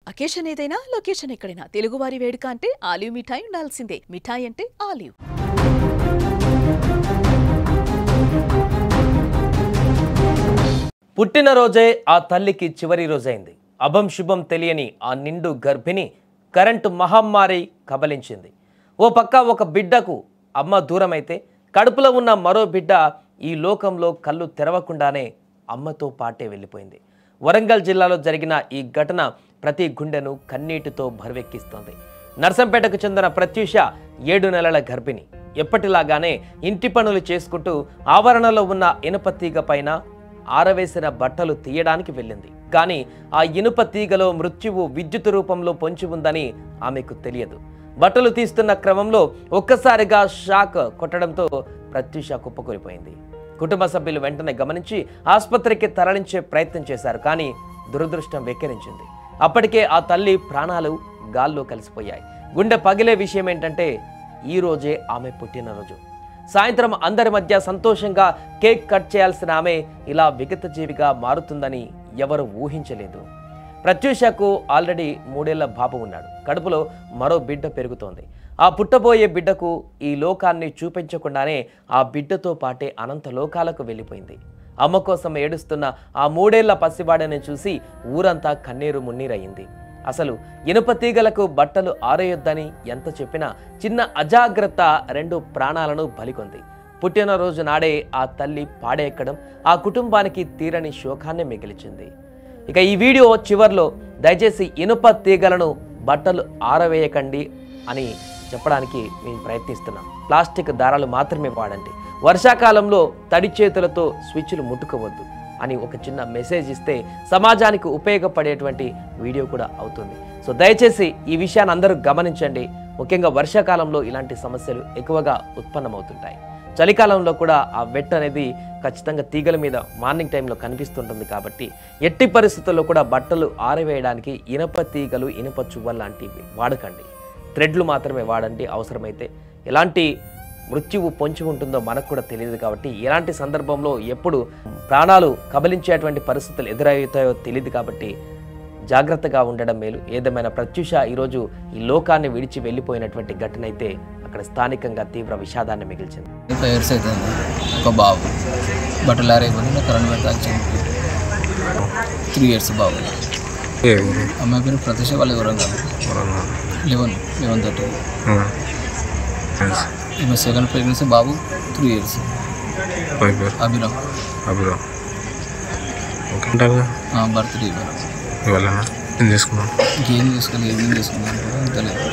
Occasion ఏదైనా location ఎక్కడైనా తెలుగువారి వేడుక అంటే ఆలివ్ మిఠాయి ఉండాల్సిందే. మిఠాయి అంటే ఆలివ్. పుట్టినరోజే ఆ తల్లికి చివరి రోజైంది. అభం శుభం తెలియని ఆ నిండు గర్భిణి కరెంటు మహమ్మారి కబలించింది. ఓ పక్క ఒక బిడ్డకు అమ్మ దూరమైతే కడుపులో ఉన్న మరో బిడ్డ ఈ లోకంలో కళ్ళు తెరవకుండానే అమ్మతో పాటే వెళ్ళిపోయింది. వరంగల్ జిల్లాలో జరిగిన ఈ ఘటన ప్రతి గుండెను కన్నీటితో భరవెక్కిస్తోంది. నర్సంపేటకు చెందిన ప్రత్యూష 7 నెలల గర్భిణి. ఎప్పటిలాగానే ఇంటి పనులు చేసుకుంటూ ఆవరణలో ఉన్న ఇనుప తీగ పైన ఆరవేసిన బట్టలు తీయడానికి వెళ్ళింది. కానీ ఆ ఇనుప తీగలో మృత్యువు విద్యుత్ రూపంలో పొంచి ఉందని ఆమెకు తెలియదు. బట్టలు తీస్తున్న క్రమంలో ఒక్కసారిగా షాక్ కొట్టడంతో ప్రత్యూష కుప్పకూలిపోయింది. కుటుంబ సభ్యులు వెంటనే గమనించి ఆసుపత్రికి తరలించే ప్రయత్నం చేశారు. కానీ దురదృష్టం వెక్కిరించింది. అప్పటికే ఆ తల్లి ప్రాణాలు గాల్లో కలిసిపోయాయి. గుండె పగిలే విషయం ఏంటంటే ఈ రోజే ఆమె పుట్టినరోజు. సాయంత్రం అందరి మధ్య సంతోషంగా కేక్ కట్ చేయాల్సిన ఆమె ఇలా విగత జీవిగా మారుతుందని ఎవరు ఊహించలేదు. ప్రత్యూషకు ఆల్రెడీ 3 ఏళ్ల బాబు ఉన్నాడు. కడుపులో మరో బిడ్డ పెరుగుతోంది. ఆ పుట్టబోయే బిడ్డకు ఈ లోకాన్ని చూపించకుండానే ఆ బిడ్డతో పాటే అనంత లోకాలకు వెళ్ళిపోయింది. అమ్మ కోసం ఏడుస్తున్న ఆ 3 ఏళ్ల పసివాడని చూసి ఊరంతా కన్నీరు మున్నీరయ్యింది. అసలు ఇనుప తీగలకు బట్టలు ఆరేయొద్దని ఎంత చెప్పినా చిన్న అజాగ్రత్త 2 ప్రాణాలను బలికొంది. పుట్టినరోజు నాడే ఆ తల్లి పాడెక్కడం ఆ కుటుంబానికి తీరని శోకాన్ని మిగిల్చింది. ఇక ఈ వీడియో చివర్లో దయచేసి ఇనుప తీగలను బట్టలు ఆరవేయకండి అని చెప్పడానికి మేము ప్రయత్నిస్తున్నాం. ప్లాస్టిక్ దారాలు మాత్రమే వాడండి. వర్షాకాలంలో తడి చేతులతో స్విచ్లు ముట్టుకోవద్దు అని ఒక చిన్న మెసేజ్ ఇస్తే సమాజానికి ఉపయోగపడేటువంటి వీడియో కూడా అవుతుంది. సో దయచేసి ఈ విషయాన్ని అందరూ గమనించండి. ముఖ్యంగా వర్షాకాలంలో ఇలాంటి సమస్యలు ఎక్కువగా ఉత్పన్నమవుతుంటాయి. చలికాలంలో కూడా ఆ వెట్ అనేది ఖచ్చితంగా తీగల మీద మార్నింగ్ టైంలో కనిపిస్తుంటుంది. కాబట్టి ఎట్టి పరిస్థితుల్లో కూడా బట్టలు ఆరవేయడానికి ఇనుప తీగలు, ఇనుప చువ్వలు లాంటివి వాడకండి. థ్రెడ్లు మాత్రమే వాడండి. అవసరమైతే ఎలాంటి మృత్యువు పొంచి ఉంటుందో మనకు కూడా తెలియదు. కాబట్టి ఇలాంటి సందర్భంలో ఎప్పుడు ప్రాణాలు కబలించేటువంటి పరిస్థితులు ఎదురవుతాయో తెలియదు. కాబట్టి జాగ్రత్తగా ఉండడం మేలు. ఏదేమైనా ప్రత్యూష ఈరోజు ఈ లోకాన్ని విడిచి వెళ్ళిపోయినటువంటి ఘటన అయితే అక్కడ స్థానికంగా తీవ్ర విషాదాన్ని మిగిల్చింది. 5 years అవుతుంది. ఒక బాబు బట్టలు ఆరైపోతుంది. కరెంట్ పెడతా 3 years బాబు. అమ్మాయి పేరు ప్రత్యూష. వాళ్ళు వరంగల్ 11:30. ఈమె సెకండ్ ప్రెగ్నెన్సీ. బాబు 3 years. అభిరామ్. బర్త్డే ఏం చేసుకున్నాను ఏం చేసుకోలేదు తెలియదు.